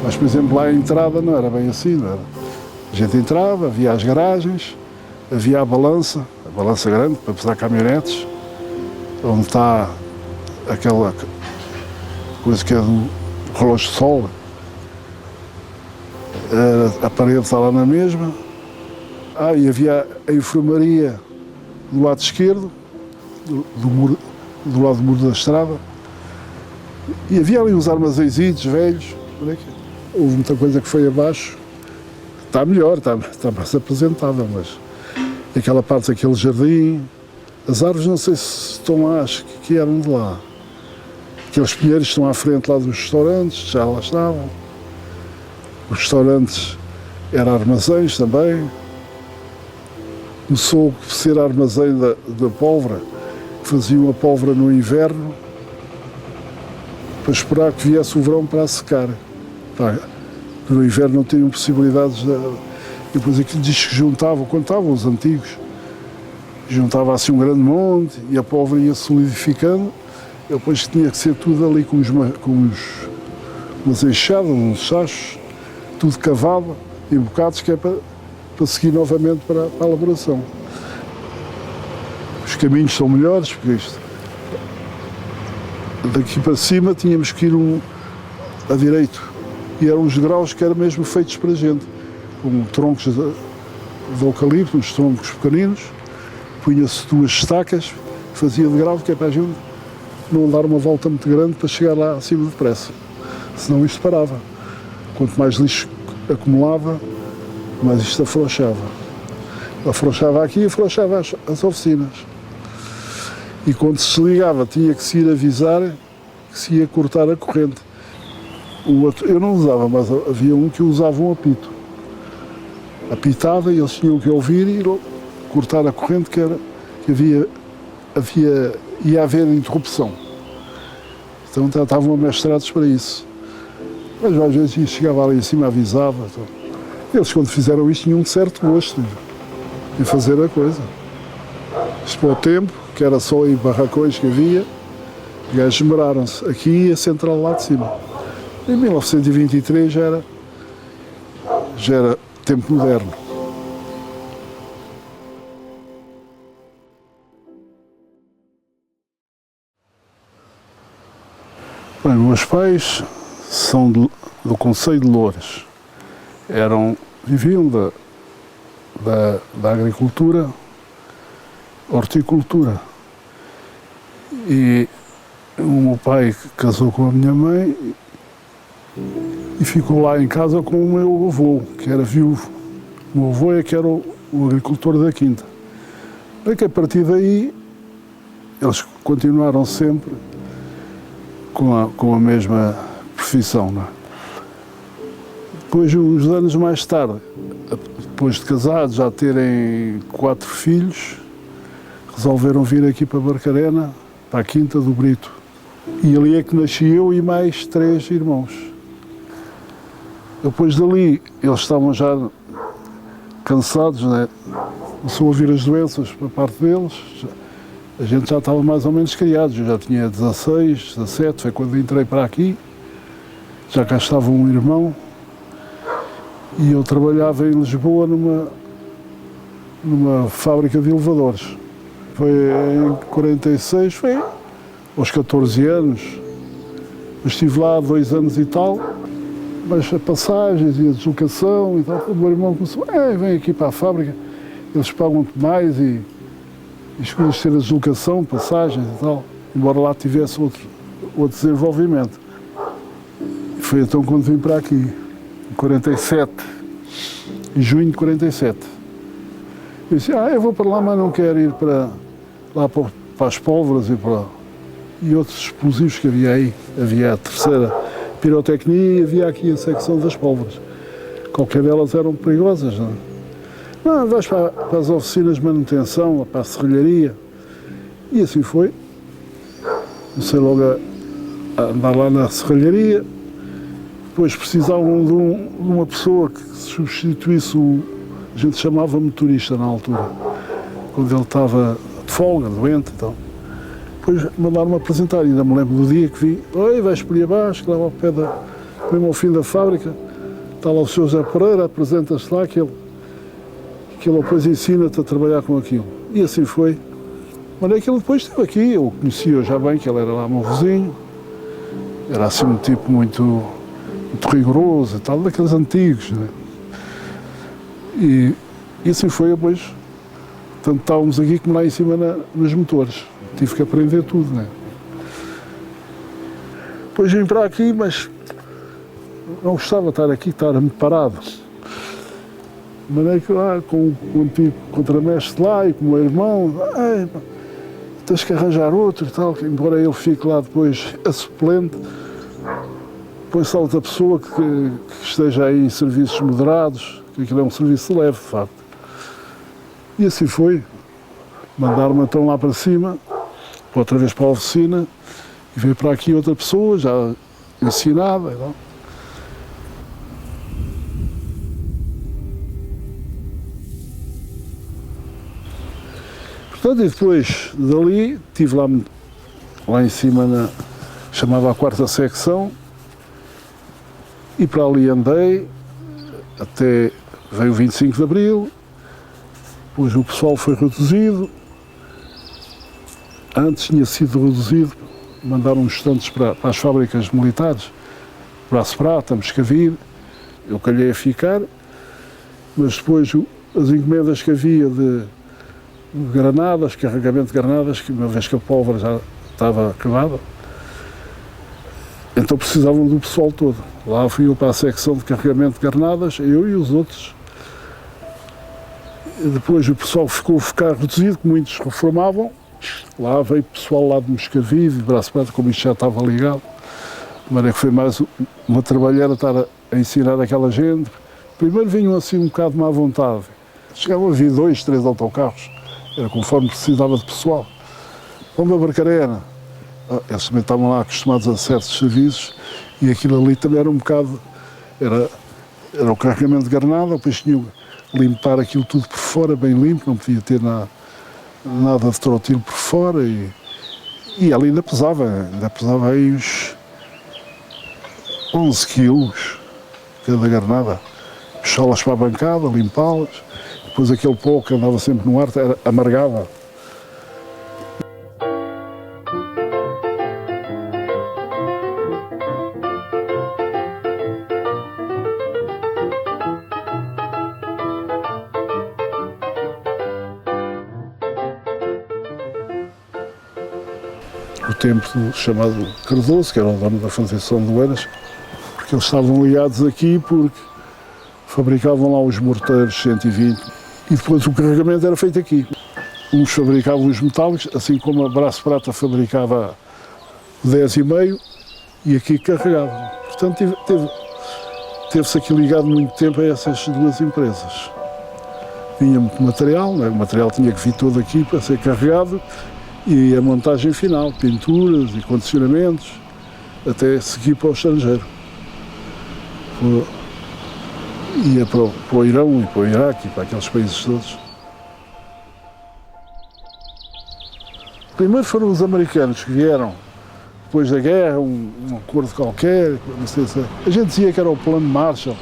Mas, por exemplo, lá a entrada não era bem assim, não era? A gente entrava, havia as garagens, havia a balança grande para pesar caminhonetes, onde está aquela coisa que é do relógio de sol. A parede está lá na mesma. E havia a enfermaria do lado esquerdo, do lado do muro da estrada. E havia ali uns armazéns velhos. Houve muita coisa que foi abaixo. Está melhor, está mais apresentável, mas aquela parte daquele jardim, as árvores não sei se estão lá, acho que eram de lá. Aqueles pinheiros estão à frente lá dos restaurantes, já lá estavam. Os restaurantes eram armazéns também. Começou a ser armazém da pólvora, faziam a pólvora no inverno para esperar que viesse o verão para a secar. No inverno não tinham possibilidades de... E depois aquilo diz que juntavam, quando estavam os antigos, juntava assim um grande monte e a pólvora ia solidificando. E depois tinha que ser tudo ali com umas enxadas, uns sachos, tudo cavado em bocados, que é para seguir novamente para a elaboração. Os caminhos são melhores, porque isto, daqui para cima tínhamos que ir a direito. E eram os degraus que eram mesmo feitos para a gente, com troncos de eucalipto, uns troncos pequeninos, punha-se 2 estacas, fazia degrau, que é para a gente não dar uma volta muito grande para chegar lá acima depressa, senão isto parava. Quanto mais lixo acumulava, mais isto afrouxava. Afrouxava aqui e afrouxava as oficinas. E quando se ligava tinha que se ir avisar que se ia cortar a corrente. O outro, eu não usava, mas havia um que usava um apito. Apitava e eles tinham que ouvir e cortar a corrente, que ia haver interrupção. Então estavam amestrados para isso. Mas às vezes chegava ali em cima, avisava. Então. Eles, quando fizeram isto, tinham um certo gosto em fazer a coisa. Isto para o tempo, que era só em barracões que havia, os gajos esmeraram-se. Aqui a central lá de cima. Em 1923 já era tempo moderno. Bem, meus pais são do concelho de Loures. Viviam da agricultura, horticultura. E o meu pai casou com a minha mãe e ficou lá em casa com o meu avô, que era viúvo. O meu avô é que era o agricultor da quinta. É que a partir daí eles continuaram sempre com a mesma profissão, não é? Depois, uns anos mais tarde, depois de casados, já terem 4 filhos, resolveram vir aqui para Barcarena, para a Quinta do Brito. E ali é que nasci eu e mais 3 irmãos. Depois dali, eles estavam já cansados, né? Começou a ouvir as doenças por parte deles. A gente já estava mais ou menos criados. Eu já tinha 16, 17, foi quando entrei para aqui. Já cá estava um irmão. E eu trabalhava em Lisboa numa fábrica de elevadores. Foi em 46, foi aos 14 anos. Mas estive lá 2 anos e tal. Mas a passagens e a deslocação e tal, o meu irmão começou, vem aqui para a fábrica, eles pagam-te mais e escolhes ter a deslocação, passagens e tal, embora lá tivesse outro desenvolvimento. E foi então quando vim para aqui, em 47, em junho de 47. Eu disse, eu vou para lá, mas não quero ir para as pólvoras e outros explosivos que havia aí. Havia a terceira pirotecnia e havia aqui a secção das pólvoras. Qualquer delas eram perigosas, não é? Não, vais para as oficinas de manutenção, para a serralharia. E assim foi. Comecei logo a andar lá na serralharia. Depois precisavam de uma pessoa que substituísse a gente chamava motorista na altura, quando ele estava de folga, doente e tal. Depois mandaram-me apresentar, ainda me lembro do dia que vi, vais por aí abaixo, lá ao pé mesmo ao fim da fábrica, está lá o Sr. José Pereira, apresentas-te lá, que ele depois ensina-te a trabalhar com aquilo. E assim foi. Mas é que ele depois esteve aqui, eu conhecia já bem, que ele era lá meu vizinho, era assim um tipo muito rigoroso e tal, daqueles antigos, né? E assim foi depois. Tanto estávamos aqui como lá em cima nos motores. Tive que aprender tudo, né? Depois vim para aqui, mas não gostava de estar aqui, estar muito parado. Mas é que lá, com o antigo contramestre lá e com o meu irmão, tens que arranjar outro e tal, embora ele fique lá depois a suplente, põe-se outra pessoa que esteja aí em serviços moderados, que aquilo é um serviço leve, de facto. E assim foi. Mandaram-me então lá para cima, outra vez para a oficina, e veio para aqui outra pessoa, já ensinada. Não? Portanto, e depois dali, estive lá em cima, chamava a 4ª secção, e para ali andei, até veio o 25 de Abril, depois o pessoal foi reduzido. Antes tinha sido reduzido, mandaram uns estudantes para as fábricas militares, Braço Prata, Moscavide, eu calhei a ficar, mas depois as encomendas que havia de granadas, carregamento de granadas, que uma vez que a pólvora já estava acabada, então precisavam do pessoal todo. Lá fui eu para a secção de carregamento de granadas, eu e os outros. E depois o pessoal ficou reduzido, que muitos reformavam. Lá veio pessoal lá de Moscavide, de Braço Prata, como isto já estava ligado. Mas é que foi mais uma trabalheira estar a ensinar aquela gente. Primeiro vinham assim um bocado de má vontade. Chegavam a vir 2, 3 autocarros, era conforme precisava de pessoal. Vamos a Barcarena. Eles também estavam lá acostumados a certos serviços e aquilo ali também era um bocado, era o carregamento de granada, depois tinham que limpar aquilo tudo por fora, bem limpo, não podia ter nada de trotilo por fora e ali ainda pesava aí uns 11 quilos cada granada. Puxá-las para a bancada, limpá-las, depois aquele pó que andava sempre no ar amargava. O tempo chamado Cardoso, que era o dono da Fundação de Oeiras, porque eles estavam ligados aqui porque fabricavam lá os morteiros 120 e depois o carregamento era feito aqui. uns fabricavam os metálicos, assim como a Braço Prata fabricava 10,5 e aqui carregava. Portanto, teve-se aqui ligado muito tempo a essas duas empresas. Vinha muito material, né? O material tinha que vir todo aqui para ser carregado e a montagem final, pinturas e condicionamentos, até seguir para o estrangeiro. Ia para o Irão e para o Iraque e para aqueles países todos. Primeiro foram os americanos que vieram, depois da guerra, um acordo qualquer, não sei se... A gente dizia que era o plano Marshall.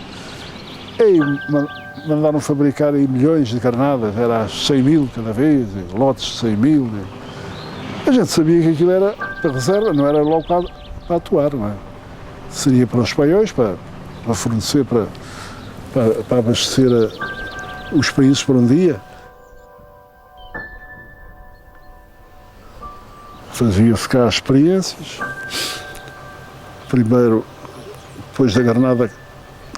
Mandaram fabricar aí milhões de granadas, era 100 mil cada vez, lotes de 100 mil. A gente sabia que aquilo era para reserva, não era logo para atuar, não é? Seria para os espanhóis, para fornecer, para abastecer os países por um dia. Fazia-se cá experiências. Primeiro, depois da granada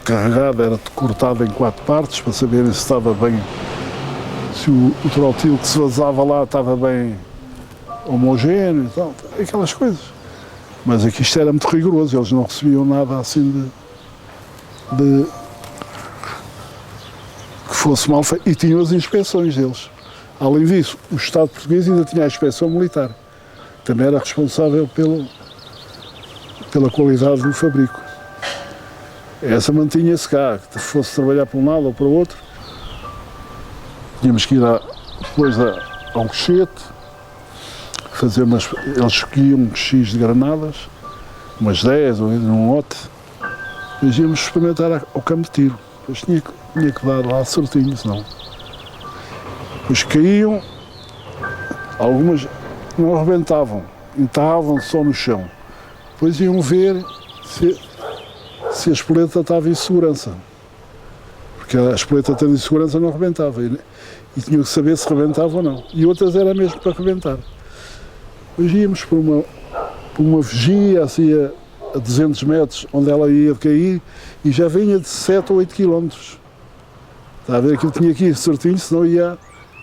carregada, era cortada em 4 partes para saberem se estava bem, se o trotil que se vazava lá estava bem homogéneo, então, aquelas coisas. Mas aqui isto era muito rigoroso, eles não recebiam nada assim de que fosse mal feito. E tinham as inspeções deles. Além disso, o Estado português ainda tinha a inspeção militar. Também era responsável pela qualidade do fabrico. Essa mantinha-se cá, que fosse trabalhar para um lado ou para o outro. Tínhamos que ir depois ao cochete, fazer eles escolhiam um X de granadas, umas 10 ou num lote, depois íamos experimentar ao campo de tiro. Depois tinha que dar lá certinho, senão. Depois caíam, algumas não arrebentavam, enterravam só no chão. Depois iam ver se a espoleta estava em segurança. Porque a espoleta tendo em segurança não arrebentava. E tinham que saber se arrebentava ou não. E outras era mesmo para arrebentar. Depois íamos por uma vigia, assim a 200 metros, onde ela ia cair, e já vinha de 7 ou 8 quilómetros. Está a ver? Aquilo tinha que ir certinho, senão ia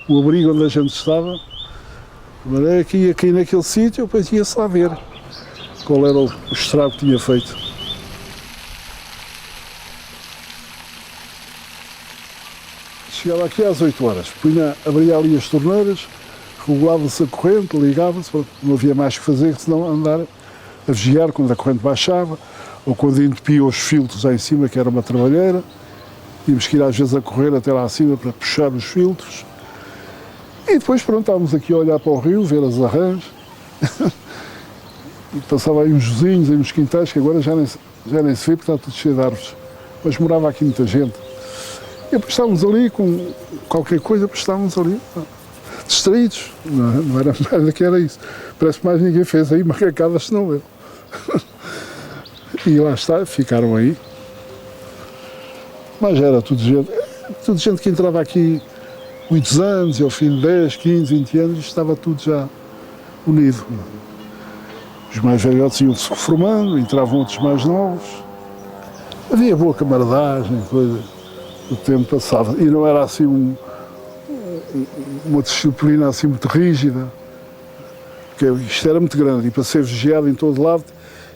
o abrigo onde a gente estava. De maneira que ia cair naquele sítio, depois ia-se lá ver qual era o estrago que tinha feito. Chegava aqui às 8 horas, abria ali as torneiras, regulava-se a corrente, ligava-se, não havia mais que fazer senão andar a vigiar quando a corrente baixava, ou quando entupia os filtros lá em cima, que era uma trabalheira. Tínhamos que ir às vezes a correr até lá acima para puxar os filtros. E depois, pronto, estávamos aqui a olhar para o rio, ver as arrãs. E passava aí uns vizinhos, aí uns quintais, que agora já nem se vê porque está tudo cheio de árvores. Mas morava aqui muita gente. E depois estávamos ali com qualquer coisa, depois estávamos ali distraídos. Não era nada que era isso. Parece que mais ninguém fez aí macacadas senão eu. E lá está, ficaram aí. Mas era tudo gente que entrava aqui muitos anos, e ao fim de 10, 15, 20 anos, estava tudo já unido. Os mais velhotes iam-se reformando, entravam outros mais novos. Havia boa camaradagem, coisa. O tempo passava. E não era assim uma disciplina assim muito rígida. Porque isto era muito grande e para ser vigiado em todo lado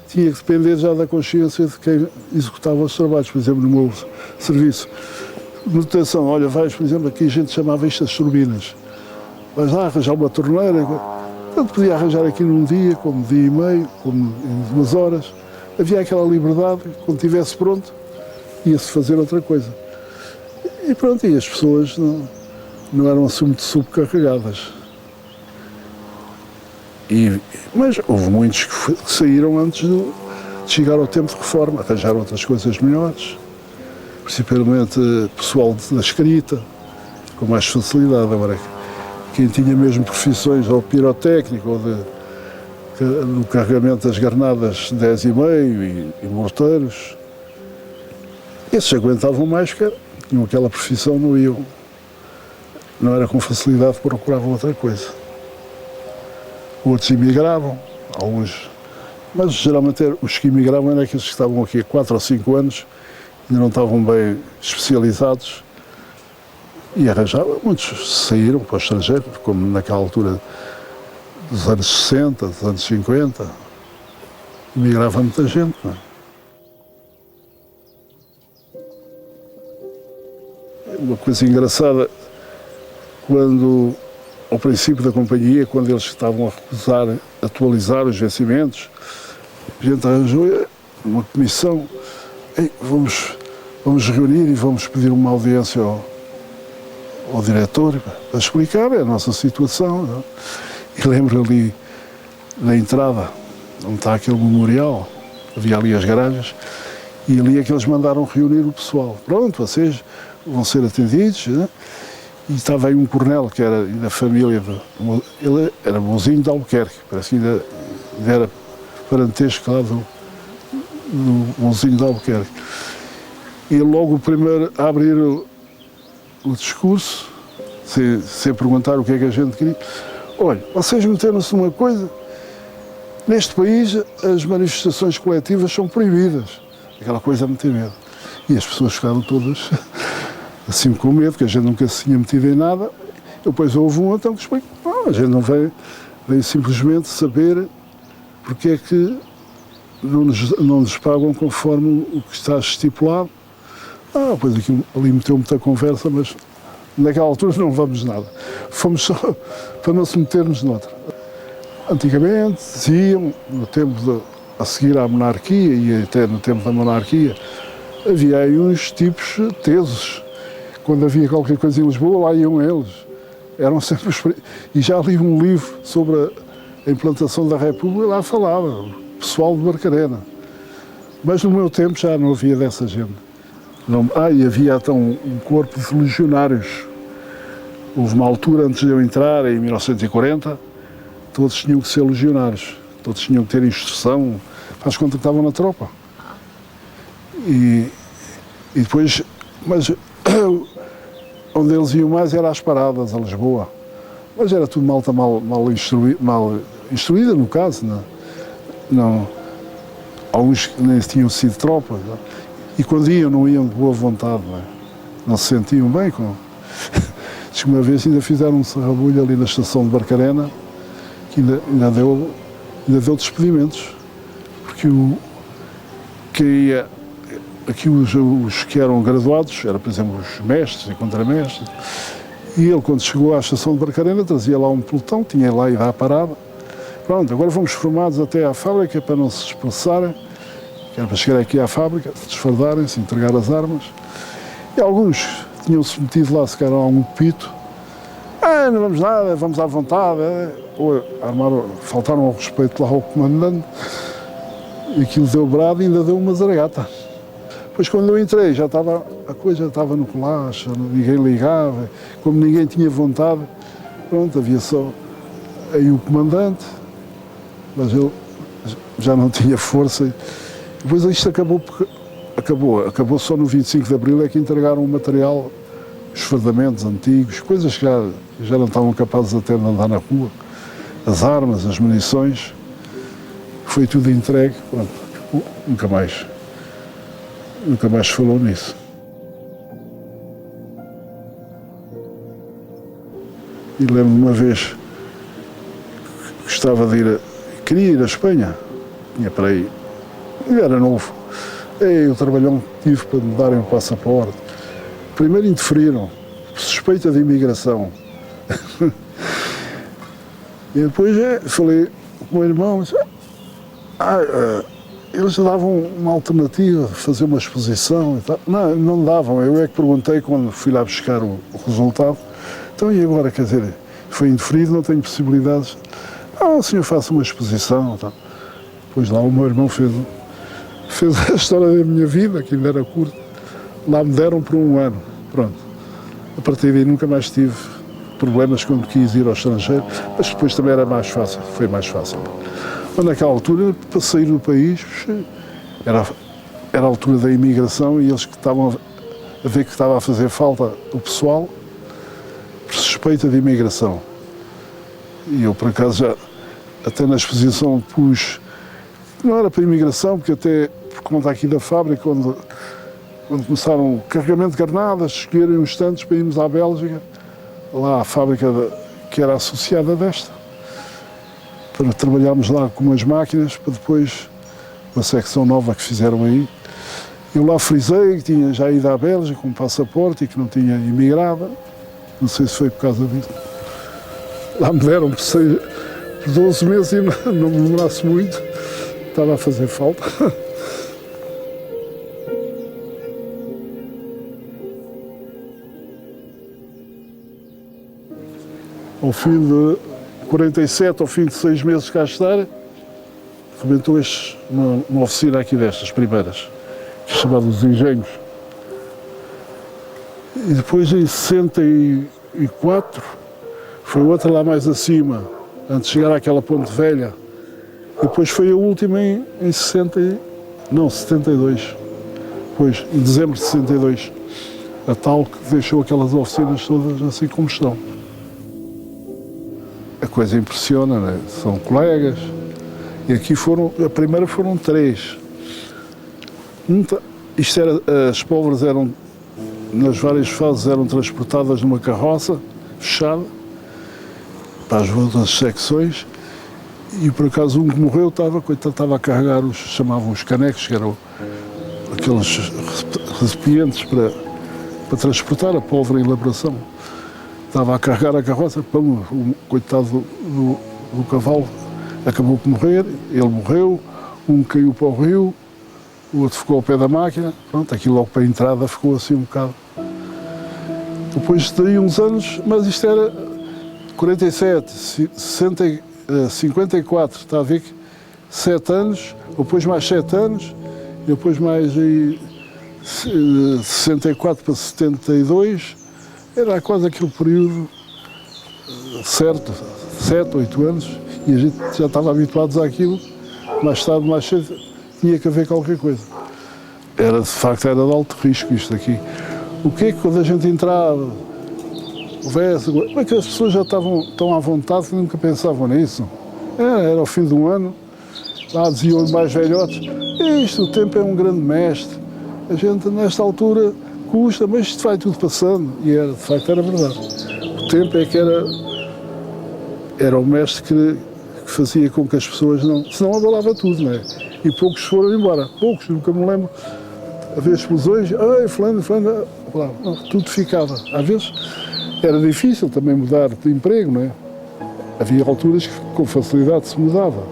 tinha que depender já da consciência de quem executava os trabalhos. Por exemplo, no meu serviço de manutenção, olha, vais, por exemplo, aqui a gente chamava isto as turbinas. Vais lá arranjar uma torneira. Tanto podia arranjar aqui num dia, como dia e meio, como em 2 horas. Havia aquela liberdade, quando estivesse pronto, ia-se fazer outra coisa. E pronto, e as pessoas não eram assim muito subcarregadas. Mas houve muitos que saíram antes de chegar ao tempo de reforma, arranjaram outras coisas melhores, principalmente pessoal da escrita, com mais facilidade. Agora, quem tinha mesmo profissões ou pirotécnico ou no carregamento das granadas 10,5 e morteiros, esses aguentavam mais porque tinham aquela profissão, não era com facilidade, procuravam outra coisa. Outros emigravam, alguns, mas geralmente os que emigravam eram aqueles que estavam aqui há 4 ou 5 anos, ainda não estavam bem especializados, E arranjava, muitos saíram para o estrangeiro, como naquela altura dos anos 60, dos anos 50, migrava muita gente. Não é? Uma coisa engraçada, quando, ao princípio da companhia, quando eles estavam a recusar atualizar os vencimentos, a gente arranjou uma comissão, vamos reunir e vamos pedir uma audiência ao diretor para explicar a nossa situação. Não? E lembro ali na entrada, onde está aquele memorial, havia ali as garagens, e ali é que eles mandaram reunir o pessoal. Pronto, vocês vão ser atendidos. Né? E estava aí um coronel que era da família, ele era bonzinho de Albuquerque, parece que ainda era parentesco lá do bonzinho de Albuquerque. E logo o primeiro a abrir o discurso, sem perguntar o que é que a gente queria. Olha, vocês meteram-se numa coisa, neste país as manifestações coletivas são proibidas. Aquela coisa me tem medo. E as pessoas ficaram todas assim com medo, que a gente nunca se tinha metido em nada. Depois houve um então que explicou, a gente não veio simplesmente saber porque é que não nos pagam conforme o que está estipulado. Pois aquilo ali meteu muita conversa, mas naquela altura não vamos nada. Fomos só para não se metermos noutra. Antigamente diziam, no tempo a seguir à monarquia e até no tempo da monarquia, havia aí uns tipos tesos. Quando havia qualquer coisa em Lisboa, lá iam eles. Eram sempre os... E já li um livro sobre a implantação da República, lá falava, o pessoal de Barcarena. Mas no meu tempo já não havia dessa gente. Não... e havia então um corpo de legionários. Houve uma altura, antes de eu entrar, em 1940, todos tinham que ser legionários. Todos tinham que ter instrução, faz conta que estavam na tropa. E depois... Mas onde eles iam mais era às paradas, a Lisboa. Mas era tudo malta mal instruída, no caso. Não, alguns nem tinham sido tropa. Não? E quando iam, não iam de boa vontade. Não se sentiam bem com... Diz que uma vez ainda fizeram um sarrabulho ali na estação de Barcarena, que ainda deu despedimentos. Porque aqui os que eram graduados, era por exemplo os mestres e contramestres, e ele quando chegou à estação de Barcarena trazia lá um pelotão, tinha lá ido à parada. Pronto, agora fomos formados até à fábrica para não se dispersarem, que era para chegar aqui à fábrica, se desfardarem-se, entregar as armas. E alguns tinham-se metido lá, se calhar algum pito. Não vamos nada, vamos à vontade. Ou faltaram ao respeito lá ao comandante, e aquilo deu brado e ainda deu uma zargata. Depois quando eu entrei a coisa já estava no colacho, ninguém ligava, como ninguém tinha vontade, pronto, havia só aí o comandante, mas ele já não tinha força. Depois isto acabou só no 25 de Abril é que entregaram o material, os fardamentos antigos, coisas que já não estavam capazes até de andar na rua, as armas, as munições, foi tudo entregue, pronto, nunca mais se falou nisso. E lembro-me uma vez que queria ir à Espanha, tinha para aí, era novo, o trabalhão que tive para me darem o passaporte. Primeiro interferiram, suspeita de imigração. E depois falei com o meu irmão, disse, eles davam uma alternativa, fazer uma exposição e tal. Não davam, eu é que perguntei quando fui lá buscar o resultado. Então e agora, quer dizer, foi indeferido, não tenho possibilidades. O senhor faça uma exposição e tal. Depois lá o meu irmão fez a história da minha vida, que ainda era curta. Lá me deram por um ano, pronto. A partir daí nunca mais tive problemas quando quis ir ao estrangeiro, mas depois também era mais fácil, foi mais fácil. Mas naquela altura, para sair do país, era a altura da imigração e eles que estavam a ver que estava a fazer falta o pessoal, por suspeita de imigração. E eu, por acaso, até na exposição pus, não era para imigração, porque até por conta aqui da fábrica, onde quando começaram o carregamento de granadas, escolherem uns tantos para irmos à Bélgica, lá à fábrica que era associada desta, para trabalharmos lá com umas máquinas, para depois uma secção nova que fizeram aí. Eu lá frisei que tinha já ido à Bélgica com um passaporte e que não tinha imigrado, não sei se foi por causa disso. Lá me deram por 12 meses e não me demorasse muito, estava a fazer falta. Ao fim de 47, ao fim de 6 meses de cá estar, rebentou uma oficina aqui destas, primeiras, chamada Os Engenhos. E depois em 64, foi outra lá mais acima, antes de chegar àquela Ponte Velha. E depois foi a última em 72. Depois, em dezembro de 62. A tal que deixou aquelas oficinas todas assim como estão. A coisa impressiona, né? São colegas. E aqui a primeira foram 3. As pólvoras eram, nas várias fases, eram transportadas numa carroça fechada para as outras secções. E por acaso um que morreu estava a carregar chamavam os canecos, que eram aqueles recipientes para transportar a pólvora em elaboração. Estava a carregar a carroça, pum, o coitado do cavalo acabou por morrer, ele morreu, um caiu para o rio, o outro ficou ao pé da máquina, pronto, aquilo logo para a entrada ficou assim um bocado. Depois daí uns anos, mas isto era 47, 60, 54, está a ver que 7 anos, depois mais 7 anos, e depois mais aí 64 para 72, era quase aquele período certo, 7, 8 anos, e a gente já estava habituados àquilo, mais tarde, mais cedo, tinha que haver qualquer coisa. De facto, era de alto risco isto aqui. O que é que quando a gente entrava, como é que as pessoas já estavam tão à vontade que nunca pensavam nisso? Era ao fim de um ano, lá diziam os mais velhotes, o tempo é um grande mestre, a gente nesta altura custa, mas isto vai tudo passando. E de facto era verdade. O tempo é que era o mestre que fazia com que as pessoas senão abalava tudo, não é? E poucos foram embora, poucos, nunca me lembro. Havia explosões, fulano, não, tudo ficava. Às vezes era difícil também mudar de emprego, não é? Havia alturas que com facilidade se mudava.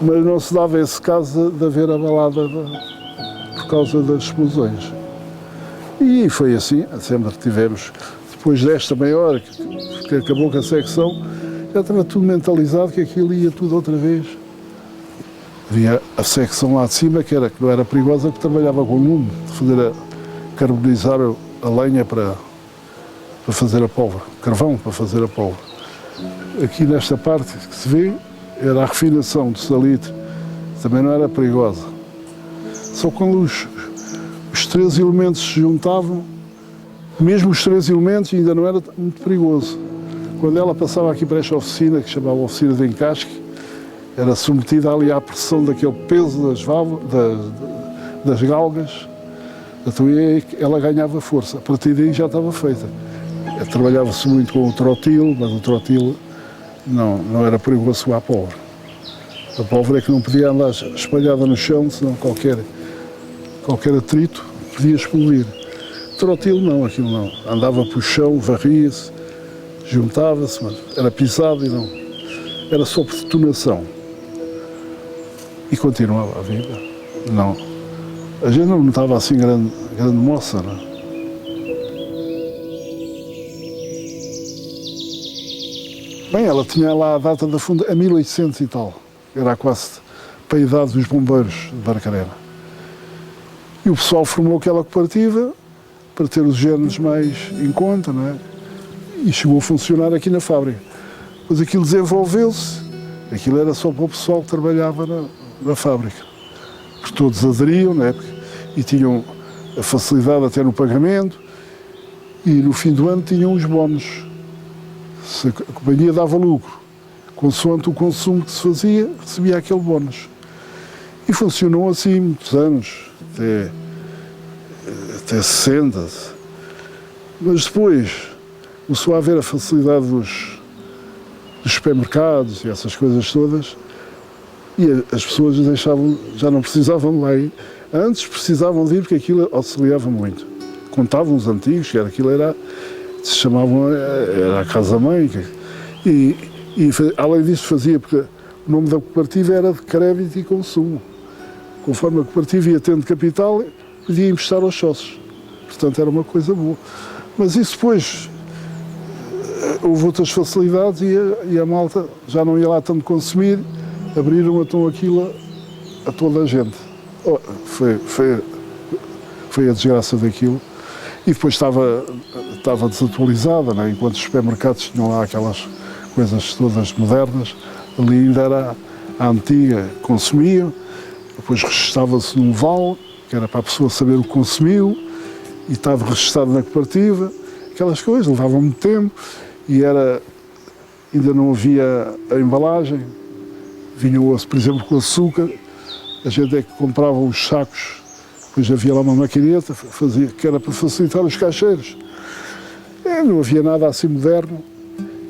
Mas não se dava esse caso de haver abalada por causa das explosões. E foi assim, sempre tivemos, depois desta maior, que acabou com a secção, já estava tudo mentalizado que aquilo ia tudo outra vez. Havia a secção lá de cima, que não era perigosa, que trabalhava com lume, de fazer carbonizar a lenha para fazer a pólvora, carvão para fazer a pólvora. Aqui nesta parte que se vê, era a refinação do salitre, também não era perigosa. Só quando os 3 elementos se juntavam, mesmo os 3 elementos ainda não era muito perigoso. Quando ela passava aqui para esta oficina, que chamava oficina de encasque, era submetida ali à pressão daquele peso das galgas, então ela ganhava força. A partir daí já estava feita. Trabalhava-se muito com o trotil, mas o trotil não era perigoso à pólvora. A pólvora é que não podia andar espalhada no chão, senão qualquer atrito podia explodir. Trotil não, aquilo não. Andava para o chão, varria-se, juntava-se, mas era pisado e não. Era só por detonação. E continuava a vida. Não. A gente não estava assim grande moça, não. Bem, ela tinha lá a data da funda, a 1800 e tal. Era quase para a idade dos bombeiros de Barcarena. E o pessoal formou aquela cooperativa para ter os géneros mais em conta, não é? E chegou a funcionar aqui na fábrica. Depois aquilo desenvolveu-se, aquilo era só para o pessoal que trabalhava na fábrica. Porque todos aderiam, não é? E tinham a facilidade até no pagamento, e no fim do ano tinham os bónus. Se a companhia dava lucro, consoante o consumo que se fazia, recebia aquele bónus. E funcionou assim muitos anos, até até 60. Mas depois começou a haver a facilidade dos supermercados e essas coisas todas, e as pessoas já não precisavam de lá ir. Antes precisavam de ir porque aquilo auxiliava muito. Contavam os antigos que se chamavam, era a casa-mãe. E além disso fazia, porque o nome da cooperativa era de crédito e consumo. Conforme a cooperativa ia tendo capital, podia emprestar aos sócios. Portanto, era uma coisa boa. Mas isso depois, houve outras facilidades e a malta já não ia lá tanto consumir, abriram então aquilo a toda a gente. Foi a desgraça daquilo. E depois estava desatualizada, né? Enquanto os supermercados tinham lá aquelas coisas todas modernas, ali ainda era a antiga, consumiam, depois registava-se num vale, que era para a pessoa saber o que consumiu, e estava registado na cooperativa, aquelas coisas, levavam muito tempo, e ainda não havia a embalagem, vinha o osso, por exemplo, com açúcar, a gente é que comprava os sacos, depois havia lá uma maquineta, que era para facilitar os caixeiros. Não havia nada assim moderno,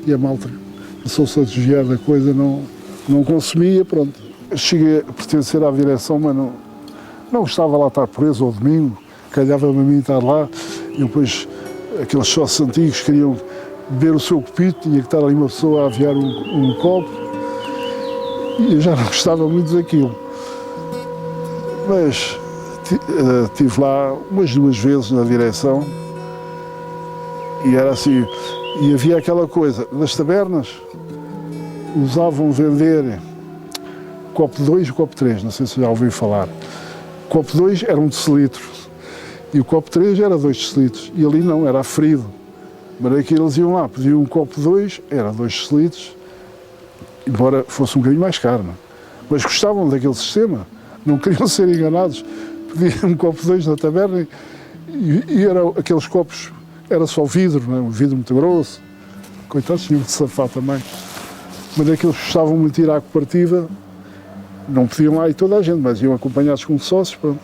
e a malta começou-se a desviar da coisa, não consumia, pronto. Cheguei a pertencer à direção, mas não gostava lá estar preso ao domingo, calhava-me a mim estar lá, e depois aqueles sócios antigos queriam beber o seu copito, tinha que estar ali uma pessoa a aviar um copo, e eu já não gostava muito daquilo. Mas estive lá umas 2 vezes na direção, e era assim, e havia aquela coisa, nas tabernas usavam vender copo 2 e copo 3, não sei se já ouviu falar. O copo 2 era 1 decilitro e o copo 3 era 2 decilitros, e ali não, era aferido. Mas aqui eles iam lá, pediam um copo 2, era 2 decilitros, embora fosse um bocadinho mais caro, não? Mas gostavam daquele sistema, não queriam ser enganados, pediam um copo 2 na taberna e aqueles copos, era só vidro, não é? Um vidro muito grosso, coitados, tinham de safar também. Mas aqueles que gostavam muito de ir à cooperativa, não podiam lá ir toda a gente, mas iam acompanhados com sócios, pronto.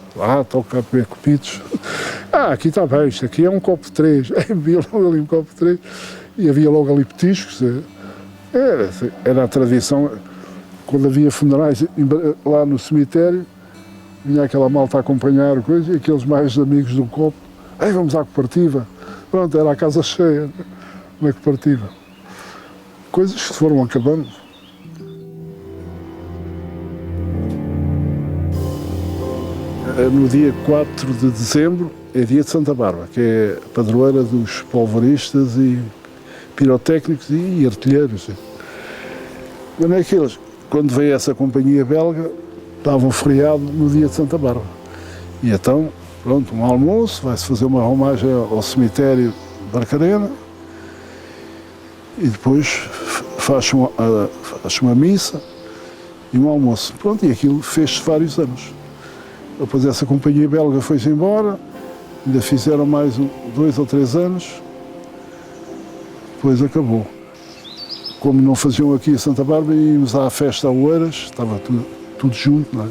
Toca a beber copitos. Aqui está bem, isto aqui é um copo 3. Havia logo ali um copo 3 e havia logo ali petiscos. Era a tradição. Quando havia funerais lá no cemitério, vinha aquela malta a acompanhar coisa, e aqueles mais amigos do copo, vamos à cooperativa. Pronto, era a casa cheia na cooperativa. Coisas que foram acabando. No dia 4 de dezembro é dia de Santa Bárbara, que é a padroeira dos polvoristas e pirotécnicos e artilheiros. Quando veio essa companhia belga, davam feriado no dia de Santa Bárbara. E então, pronto, um almoço, vai-se fazer uma romagem ao cemitério de Barcarena e depois faz uma missa e um almoço. Pronto, e aquilo fez-se vários anos. Depois essa companhia belga foi-se embora, ainda fizeram mais 2 ou 3 anos, depois acabou. Como não faziam aqui a Santa Bárbara, íamos à festa a Oeiras, estava tudo junto, não é?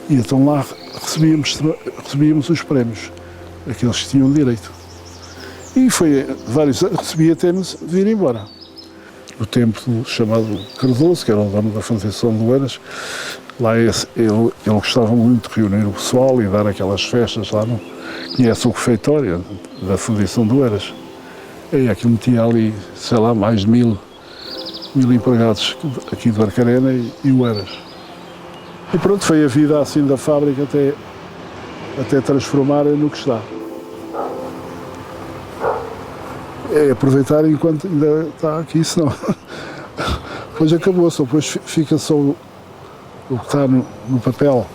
E então lá recebíamos os prémios, aqueles que tinham direito. E foi vários anos, recebi até me vir embora. No tempo do chamado Cardoso, que era o dono da Fundação de Oeiras, lá ele gostava muito de reunir o pessoal e dar aquelas festas lá, não? Conhece o refeitório da Fundação de Oeiras. E aquilo metia ali, sei lá, mais de 1000 empregados aqui de Barcarena e Oeiras. E pronto, foi a vida assim da fábrica até transformar no que está. É aproveitar enquanto ainda está aqui, senão depois acabou, depois fica só o que está no papel.